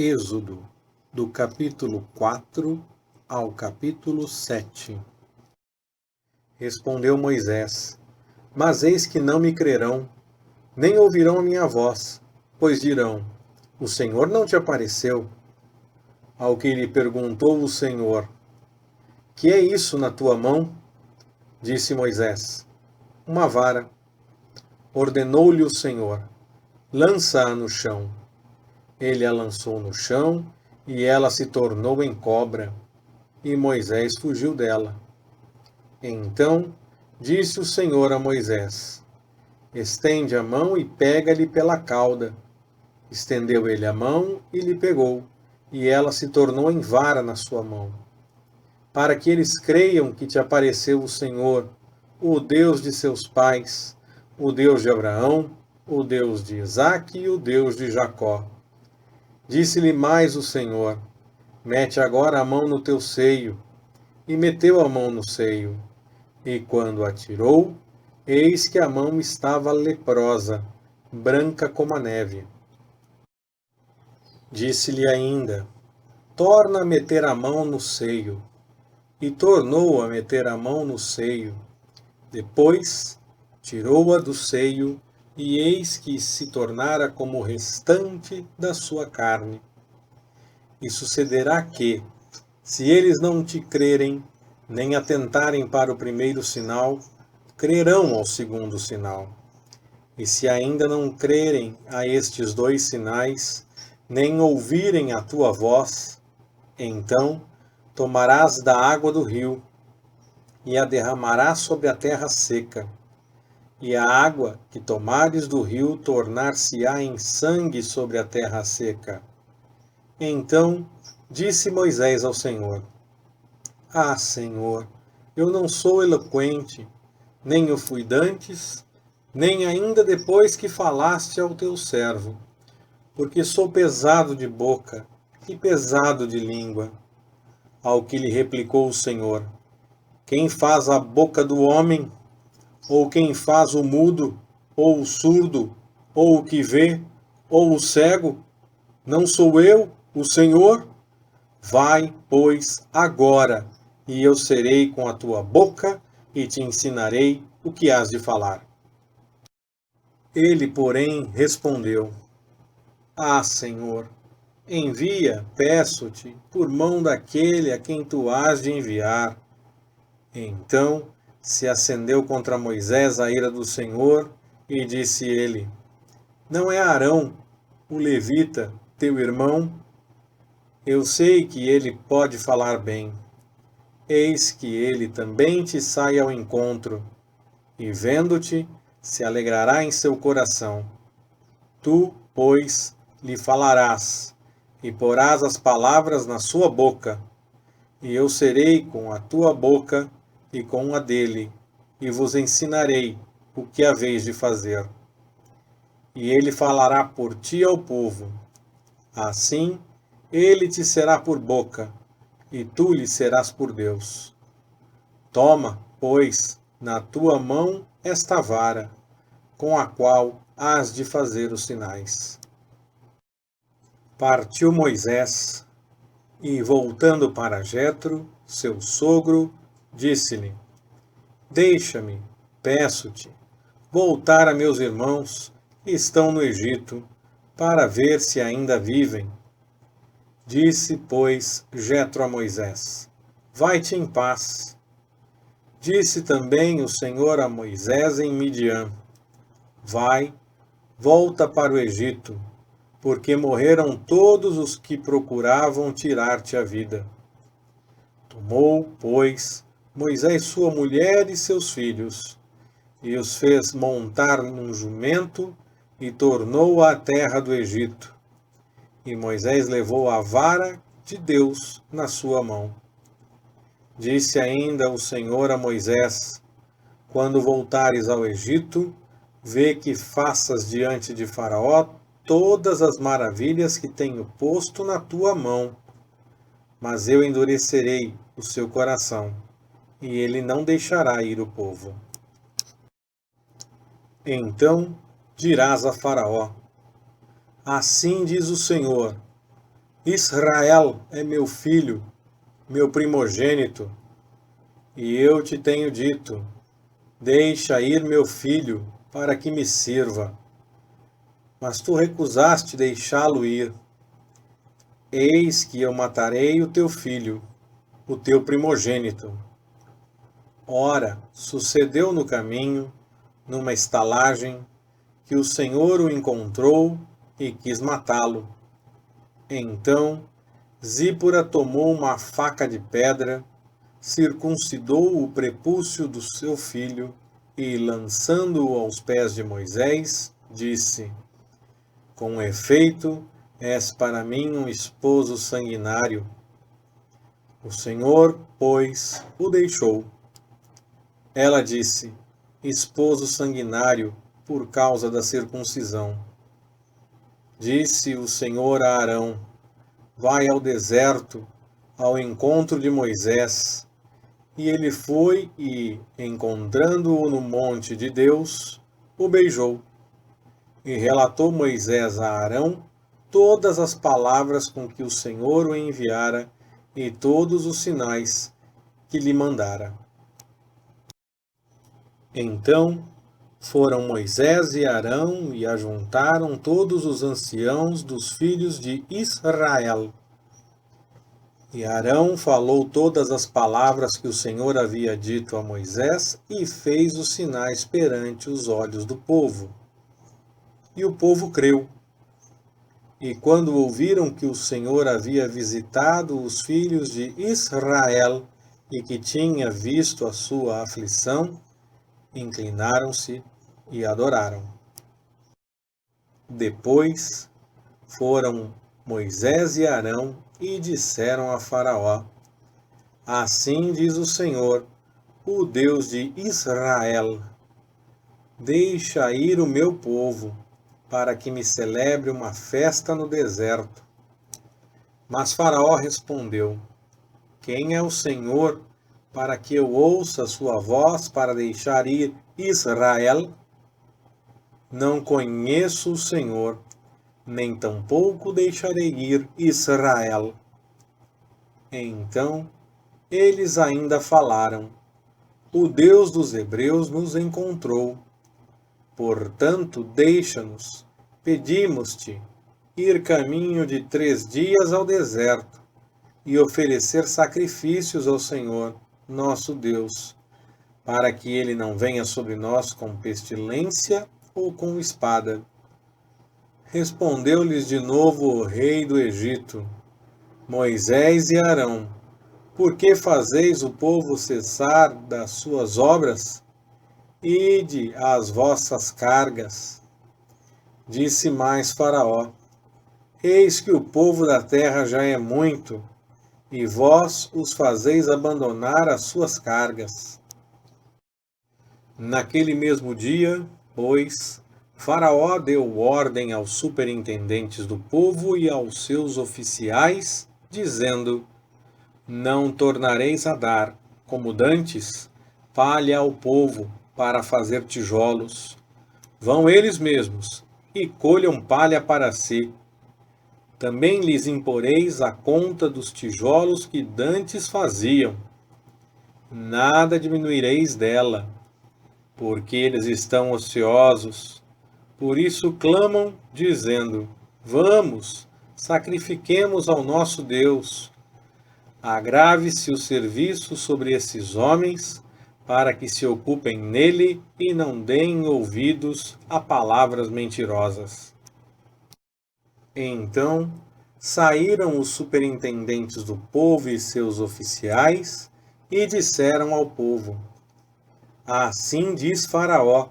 Êxodo, do capítulo 4 ao capítulo 7. Respondeu Moisés: Mas eis que não me crerão, nem ouvirão a minha voz, pois dirão: O Senhor não te apareceu. Ao que lhe perguntou o Senhor: Que é isso na tua mão? Disse Moisés: Uma vara. Ordenou-lhe o Senhor: Lança-a no chão. Ele a lançou no chão, e ela se tornou em cobra, e Moisés fugiu dela. Então disse o Senhor a Moisés: Estende a mão e pega-lhe pela cauda. Estendeu ele a mão e lhe pegou, e ela se tornou em vara na sua mão. Para que eles creiam que te apareceu o Senhor, o Deus de seus pais, o Deus de Abraão, o Deus de Isaque e o Deus de Jacó. Disse-lhe mais o Senhor: Mete agora a mão no teu seio. E meteu a mão no seio. E quando a tirou, eis que a mão estava leprosa, branca como a neve. Disse-lhe ainda: Torna a meter a mão no seio. E tornou a meter a mão no seio. Depois tirou-a do seio, e eis que se tornara como o restante da sua carne. E sucederá que, se eles não te crerem, nem atentarem para o primeiro sinal, crerão ao segundo sinal. E se ainda não crerem a estes dois sinais, nem ouvirem a tua voz, então tomarás da água do rio, e a derramarás sobre a terra seca. E a água que tomares do rio tornar-se-á em sangue sobre a terra seca. Então disse Moisés ao Senhor: Ah, Senhor, eu não sou eloquente, nem o fui dantes, nem ainda depois que falaste ao teu servo, porque sou pesado de boca e pesado de língua. Ao que lhe replicou o Senhor: Quem faz a boca do homem? Ou quem faz o mudo, ou o surdo, ou o que vê, ou o cego? Não sou eu, o Senhor? Vai, pois, agora, e eu serei com a tua boca e te ensinarei o que hás de falar. Ele, porém, respondeu: Ah, Senhor, envia, peço-te, por mão daquele a quem tu hás de enviar. Então se acendeu contra Moisés a ira do Senhor, e disse ele: Não é Arão, o levita, teu irmão? Eu sei que ele pode falar bem. Eis que ele também te sai ao encontro, e vendo-te, se alegrará em seu coração. Tu, pois, lhe falarás, e porás as palavras na sua boca, e eu serei com a tua boca e com a dele, e vos ensinarei o que haveis de fazer. E ele falará por ti ao povo. Assim, ele te será por boca, e tu lhe serás por Deus. Toma, pois, na tua mão esta vara, com a qual hás de fazer os sinais. Partiu Moisés, e voltando para Jetro, seu sogro, disse-lhe: Deixa-me, peço-te, voltar a meus irmãos que estão no Egito, para ver se ainda vivem. Disse, pois, Jetro a Moisés: Vai-te em paz. Disse também o Senhor a Moisés em Midian: Vai, volta para o Egito, porque morreram todos os que procuravam tirar-te a vida. Tomou, pois, Moisés sua mulher e seus filhos, e os fez montar num jumento, e tornou à terra do Egito. E Moisés levou a vara de Deus na sua mão. Disse ainda o Senhor a Moisés: Quando voltares ao Egito, vê que faças diante de Faraó todas as maravilhas que tenho posto na tua mão. Mas eu endurecerei o seu coração, e ele não deixará ir o povo. Então dirás a Faraó: Assim diz o Senhor: Israel é meu filho, meu primogênito, e eu te tenho dito: deixa ir meu filho, para que me sirva. Mas tu recusaste deixá-lo ir. Eis que eu matarei o teu filho, o teu primogênito. Ora, sucedeu no caminho, numa estalagem, que o Senhor o encontrou e quis matá-lo. Então Zípora tomou uma faca de pedra, circuncidou o prepúcio do seu filho e, lançando-o aos pés de Moisés, disse: com efeito, és para mim um esposo sanguinário. O Senhor, pois, o deixou. Ela disse: esposo sanguinário, por causa da circuncisão. Disse o Senhor a Arão: vai ao deserto, ao encontro de Moisés. E ele foi e, encontrando-o no monte de Deus, o beijou. E relatou Moisés a Arão todas as palavras com que o Senhor o enviara e todos os sinais que lhe mandara. Então foram Moisés e Arão e ajuntaram todos os anciãos dos filhos de Israel. E Arão falou todas as palavras que o Senhor havia dito a Moisés e fez os sinais perante os olhos do povo. E o povo creu. E quando ouviram que o Senhor havia visitado os filhos de Israel e que tinha visto a sua aflição, inclinaram-se e adoraram. Depois foram Moisés e Arão e disseram a Faraó: assim diz o Senhor, o Deus de Israel: deixa ir o meu povo, para que me celebre uma festa no deserto. Mas Faraó respondeu: quem é o Senhor, para que eu ouça sua voz para deixar ir Israel? Não conheço o Senhor, nem tampouco deixarei ir Israel. Então eles ainda falaram: o Deus dos hebreus nos encontrou. Portanto, deixa-nos, pedimos-te, ir caminho de 3 dias ao deserto e oferecer sacrifícios ao Senhor, nosso Deus, para que ele não venha sobre nós com pestilência ou com espada. Respondeu-lhes de novo o rei do Egito: Moisés e Arão, por que fazeis o povo cessar das suas obras? Ide às vossas cargas. Disse mais Faraó: eis que o povo da terra já é muito, e vós os fazeis abandonar as suas cargas. Naquele mesmo dia, pois, Faraó deu ordem aos superintendentes do povo e aos seus oficiais, dizendo: não tornareis a dar, como dantes, palha ao povo para fazer tijolos. Vão eles mesmos e colham palha para si. Também lhes imporeis a conta dos tijolos que dantes faziam. Nada diminuireis dela, porque eles estão ociosos. Por isso clamam, dizendo: vamos, sacrifiquemos ao nosso Deus. Agrave-se o serviço sobre esses homens, para que se ocupem nele e não deem ouvidos a palavras mentirosas. Então saíram os superintendentes do povo e seus oficiais e disseram ao povo: assim diz Faraó: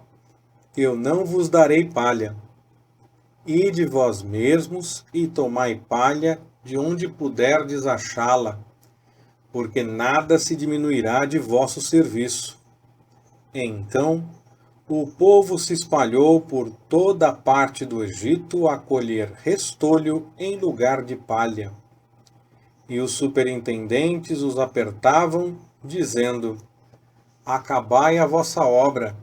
eu não vos darei palha. Ide vós mesmos e tomai palha de onde puderdes achá-la, porque nada se diminuirá de vosso serviço. Então o povo se espalhou por toda a parte do Egito a colher restolho em lugar de palha. E os superintendentes os apertavam, dizendo: acabai a vossa obra,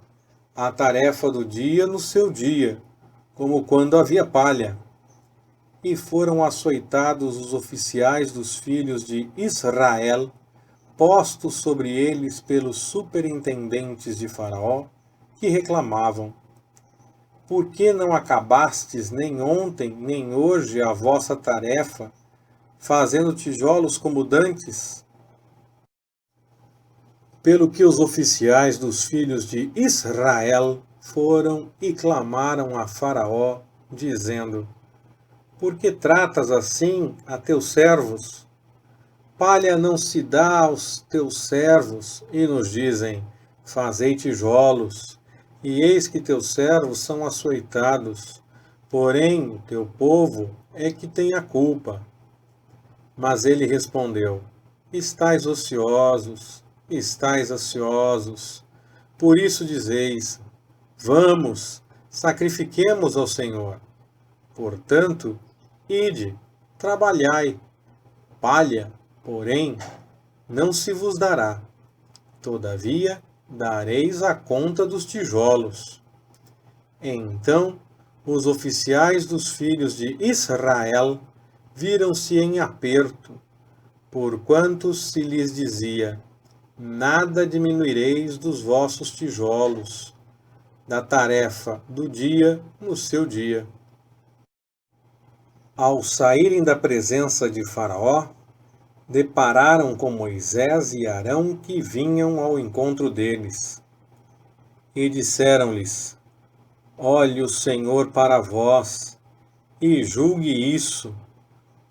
a tarefa do dia no seu dia, como quando havia palha. e foram açoitados os oficiais dos filhos de Israel, postos sobre eles pelos superintendentes de Faraó, que reclamavam: Por que não acabastes nem ontem, nem hoje a vossa tarefa, fazendo tijolos como dantes? Pelo que os oficiais dos filhos de Israel foram e clamaram a Faraó, dizendo: Por que tratas assim a teus servos? Palha não se dá aos teus servos, e nos dizem: Fazei tijolos, e eis que teus servos são açoitados, porém o teu povo é que tem a culpa. Mas ele respondeu: Estais ociosos, estais ansiosos, por isso dizeis: Vamos, sacrifiquemos ao Senhor. Portanto, ide, trabalhai, palha, porém, não se vos dará. Todavia, dareis a conta dos tijolos. Então, os oficiais dos filhos de Israel viram-se em aperto, porquanto se lhes dizia: Nada diminuireis dos vossos tijolos, da tarefa do dia no seu dia. Ao saírem da presença de Faraó, depararam com Moisés e Arão que vinham ao encontro deles. E disseram-lhes: Olhe o Senhor para vós, e julgue isso,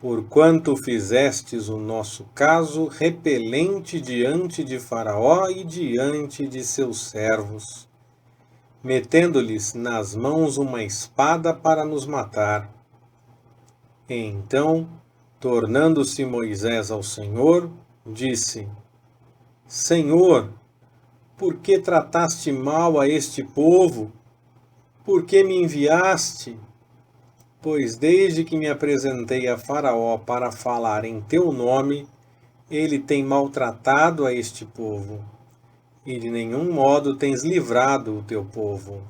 porquanto fizestes o nosso caso repelente diante de Faraó e diante de seus servos, metendo-lhes nas mãos uma espada para nos matar. Então, tornando-se Moisés ao Senhor, disse: Senhor, por que trataste mal a este povo? Por que me enviaste? Pois desde que me apresentei a Faraó para falar em teu nome, ele tem maltratado a este povo, e de nenhum modo tens livrado o teu povo.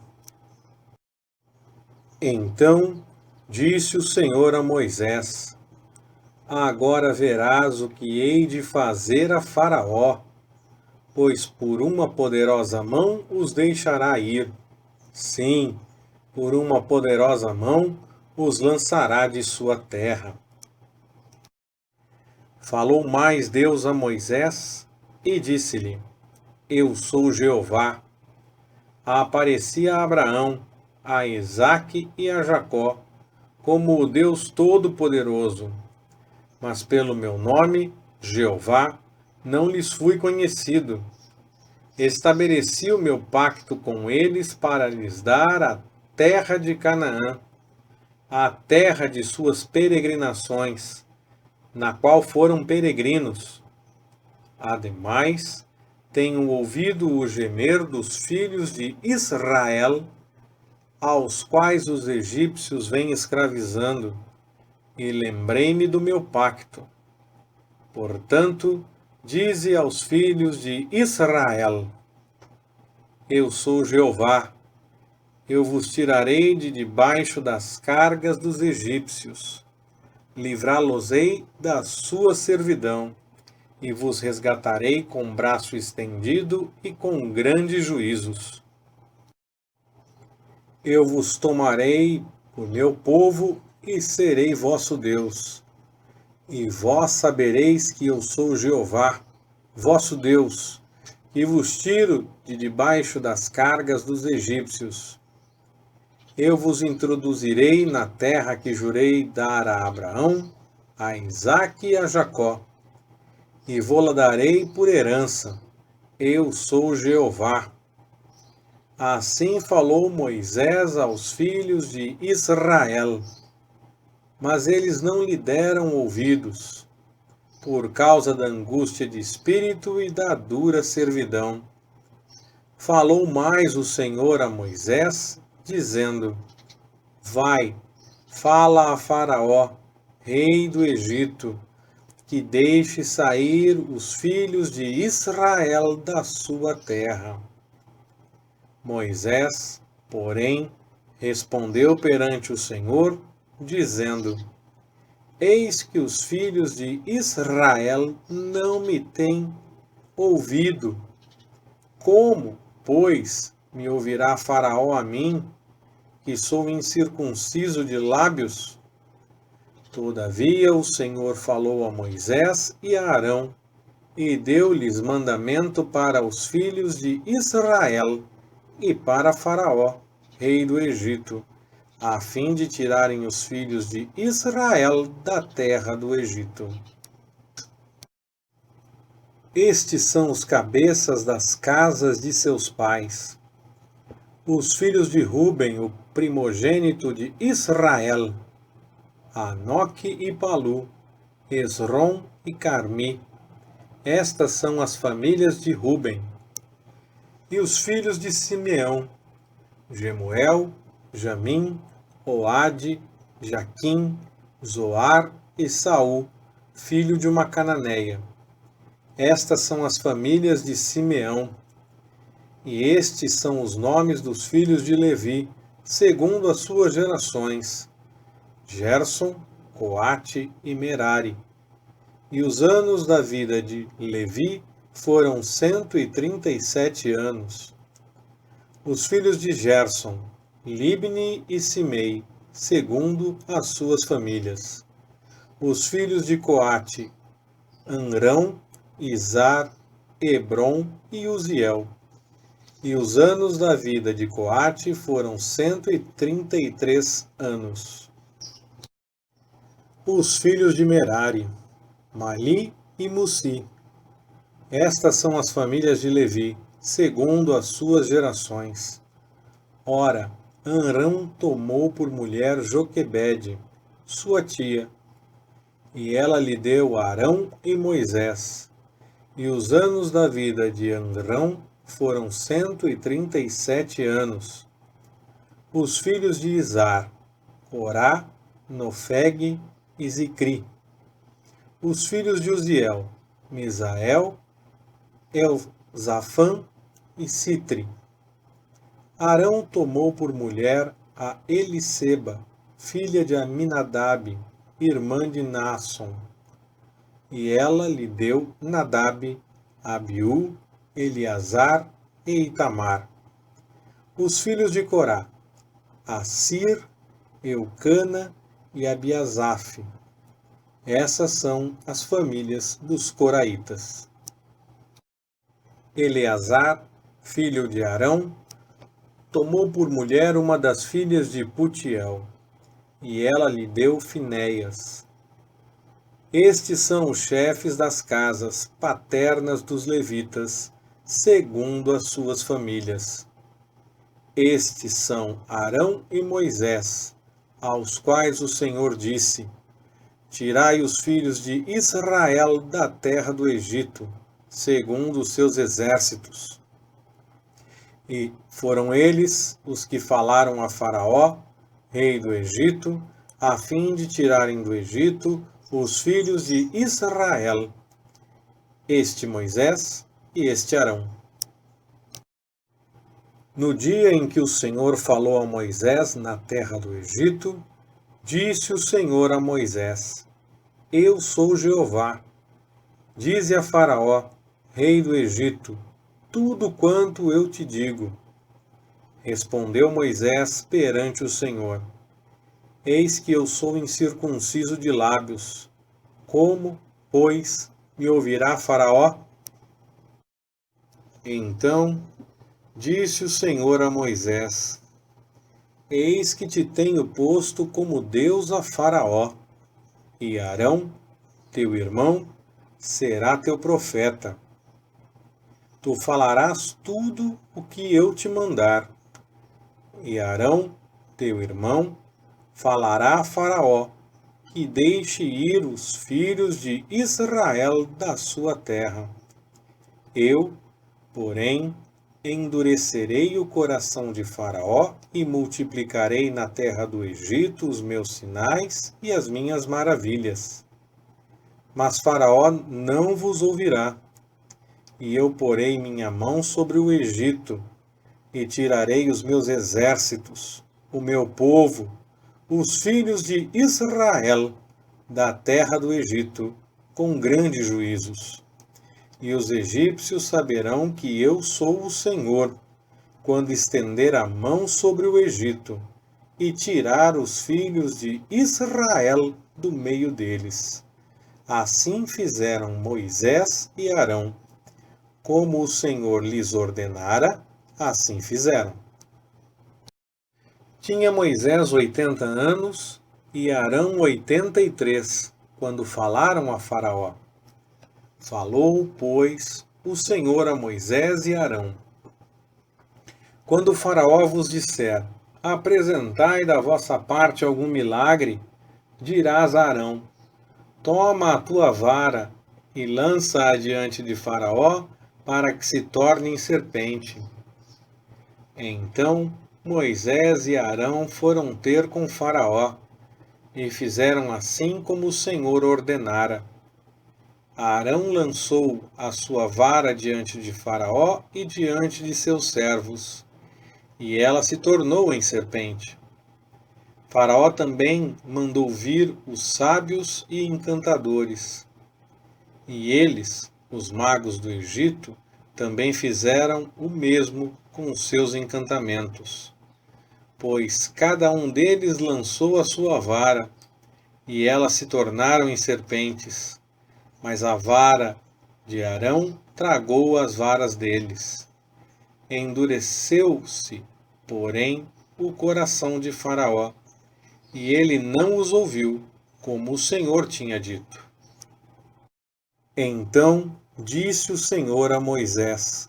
Então disse o Senhor a Moisés: Agora verás o que hei de fazer a Faraó, pois por uma poderosa mão os deixará ir. Sim, por uma poderosa mão os lançará de sua terra. Falou mais Deus a Moisés e disse-lhe: Eu sou Jeová. Apareci a Abraão, a Isaque e a Jacó, como o Deus Todo-Poderoso. Mas pelo meu nome, Jeová, não lhes fui conhecido. Estabeleci o meu pacto com eles para lhes dar a terra de Canaã, a terra de suas peregrinações, na qual foram peregrinos. Ademais, tenho ouvido o gemer dos filhos de Israel, aos quais os egípcios vêm escravizando, e lembrei-me do meu pacto. Portanto, dize aos filhos de Israel: Eu sou Jeová, eu vos tirarei de debaixo das cargas dos egípcios, livrá-los-ei da sua servidão, e vos resgatarei com braço estendido e com grandes juízos. Eu vos tomarei por meu povo e serei vosso Deus. E vós sabereis que eu sou Jeová, vosso Deus, que vos tiro de debaixo das cargas dos egípcios. Eu vos introduzirei na terra que jurei dar a Abraão, a Isaque e a Jacó, e vô-la darei por herança. Eu sou Jeová. Assim falou Moisés aos filhos de Israel. Mas eles não lhe deram ouvidos, por causa da angústia de espírito e da dura servidão. Falou mais o Senhor a Moisés, dizendo: Vai, fala a Faraó, rei do Egito, que deixe sair os filhos de Israel da sua terra. Moisés, porém, respondeu perante o Senhor, dizendo: Eis que os filhos de Israel não me têm ouvido. Como, pois, me ouvirá Faraó a mim, que sou incircunciso de lábios? Todavia o Senhor falou a Moisés e a Arão, e deu-lhes mandamento para os filhos de Israel e para Faraó, rei do Egito, a fim de tirarem os filhos de Israel da terra do Egito. Estes são os cabeças das casas de seus pais. Os filhos de Ruben, o primogênito de Israel, Anoque e Palu, Esrom e Carmi. Estas são as famílias de Ruben. E os filhos de Simeão, Jemuel, Jamim, Oade, Jaquim, Zoar e Saul, filho de uma cananeia. Estas são as famílias de Simeão. E estes são os nomes dos filhos de Levi, segundo as suas gerações: Gerson, Coate e Merari. E os anos da vida de Levi foram 137 anos. Os filhos de Gerson, Libni e Simei, segundo as suas famílias. Os filhos de Coate, Amrão, Izar, Hebron e Uziel. E os anos da vida de Coate foram 133 anos. Os filhos de Merari, Mali e Mussi. Estas são as famílias de Levi, segundo as suas gerações. Ora, Amrão tomou por mulher Joquebede, sua tia, e ela lhe deu Arão e Moisés. E os anos da vida de Amrão foram 137 anos. Os filhos de Izar, Corá, Nofeg e Zicri. Os filhos de Uziel, Misael, Elzafã e Citri. Arão tomou por mulher a Eliseba, filha de Aminadab, irmã de Naasson. E ela lhe deu Nadab, Abiú, Eleazar e Itamar. Os filhos de Corá, Assir, Eucana e Abiasaf. Essas são as famílias dos coraitas. Eleazar, filho de Arão, tomou por mulher uma das filhas de Putiel, e ela lhe deu Finéias. Estes são os chefes das casas paternas dos levitas, segundo as suas famílias. Estes são Arão e Moisés, aos quais o Senhor disse: Tirai os filhos de Israel da terra do Egito, segundo os seus exércitos. E foram eles os que falaram a Faraó, rei do Egito, a fim de tirarem do Egito os filhos de Israel, este Moisés e este Arão. No dia em que o Senhor falou a Moisés na terra do Egito, disse o Senhor a Moisés: Eu sou Jeová. Dize a Faraó, rei do Egito, tudo quanto eu te digo. Respondeu Moisés perante o Senhor: Eis que eu sou incircunciso de lábios. Como, pois, me ouvirá Faraó? Então disse o Senhor a Moisés: Eis que te tenho posto como Deus a Faraó, e Arão, teu irmão, será teu profeta. Tu falarás tudo o que eu te mandar, e Arão, teu irmão, falará a Faraó, que deixe ir os filhos de Israel da sua terra. Eu, porém, endurecerei o coração de Faraó e multiplicarei na terra do Egito os meus sinais e as minhas maravilhas. Mas Faraó não vos ouvirá, e eu porei minha mão sobre o Egito, e tirarei os meus exércitos, o meu povo, os filhos de Israel, da terra do Egito com grandes juízos. E os egípcios saberão que eu sou o Senhor, quando estender a mão sobre o Egito e tirar os filhos de Israel do meio deles. Assim fizeram Moisés e Arão. Como o Senhor lhes ordenara, assim fizeram. Tinha Moisés 80 anos e Arão 83, quando falaram a Faraó. Falou, pois, o Senhor a Moisés e Arão. Quando o Faraó vos disser, apresentai da vossa parte algum milagre, dirás a Arão, toma a tua vara e lança-a diante de Faraó, para que se torne em serpente. Então Moisés e Arão foram ter com Faraó, e fizeram assim como o Senhor ordenara. Arão lançou a sua vara diante de Faraó e diante de seus servos, e ela se tornou em serpente. Faraó também mandou vir os sábios e encantadores. E eles, os magos do Egito, também fizeram o mesmo com os seus encantamentos. Pois cada um deles lançou a sua vara, e elas se tornaram em serpentes. Mas a vara de Arão tragou as varas deles. Endureceu-se, porém, o coração de Faraó, e ele não os ouviu, como o Senhor tinha dito. Então disse o Senhor a Moisés: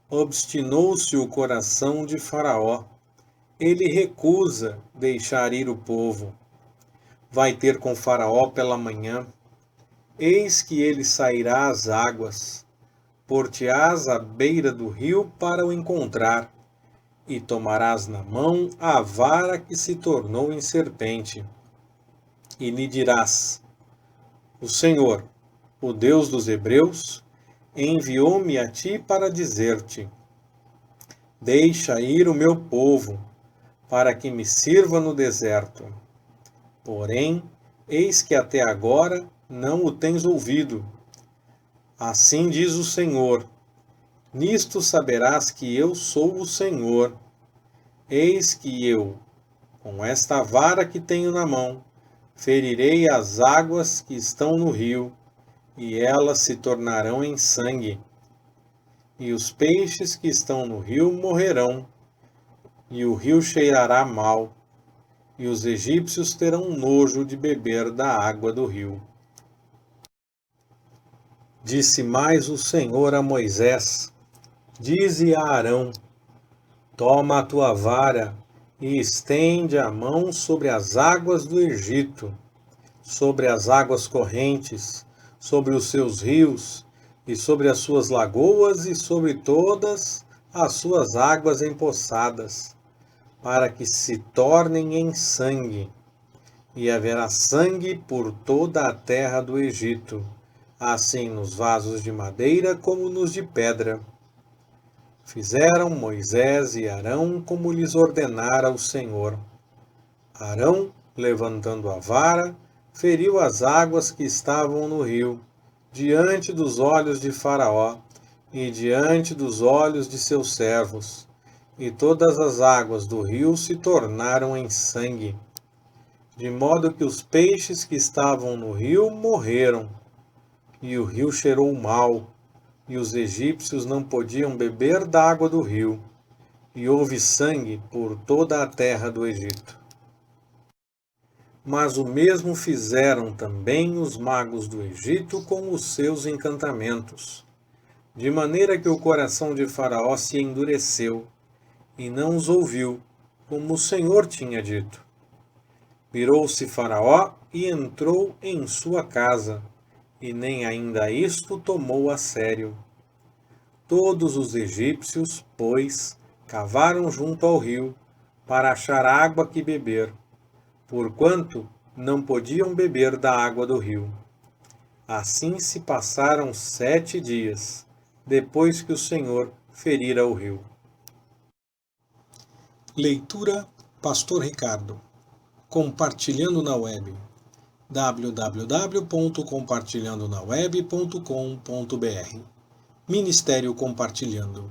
obstinou-se o coração de Faraó, ele recusa deixar ir o povo. Vai ter com Faraó pela manhã, eis que ele sairá às águas, por-te-ás à beira do rio para o encontrar, e tomarás na mão a vara que se tornou em serpente, e lhe dirás: o Senhor, o Deus dos Hebreus, enviou-me a ti para dizer-te: deixa ir o meu povo, para que me sirva no deserto. Porém, eis que até agora não o tens ouvido. Assim diz o Senhor: nisto saberás que eu sou o Senhor. Eis que eu, com esta vara que tenho na mão, ferirei as águas que estão no rio, e elas se tornarão em sangue. E os peixes que estão no rio morrerão, e o rio cheirará mal, e os egípcios terão nojo de beber da água do rio. Disse mais o Senhor a Moisés: dize a Arão: toma a tua vara e estende a mão sobre as águas do Egito, sobre as águas correntes, sobre os seus rios, e sobre as suas lagoas, e sobre todas as suas águas empoçadas, para que se tornem em sangue. E haverá sangue por toda a terra do Egito, assim nos vasos de madeira como nos de pedra. Fizeram Moisés e Arão como lhes ordenara o Senhor. Arão, levantando a vara, feriu as águas que estavam no rio, diante dos olhos de Faraó e diante dos olhos de seus servos, e todas as águas do rio se tornaram em sangue, de modo que os peixes que estavam no rio morreram, e o rio cheirou mal, e os egípcios não podiam beber da água do rio, e houve sangue por toda a terra do Egito. Mas o mesmo fizeram também os magos do Egito com os seus encantamentos, de maneira que o coração de Faraó se endureceu, e não os ouviu, como o Senhor tinha dito. Virou-se Faraó e entrou em sua casa, e nem ainda isto tomou a sério. Todos os egípcios, pois, cavaram junto ao rio, para achar água que beber, porquanto não podiam beber da água do rio. Assim se passaram 7 dias, depois que o Senhor ferira o rio. Leitura Pastor Ricardo. Compartilhando na web. www.compartilhandonaweb.com.br. Ministério Compartilhando.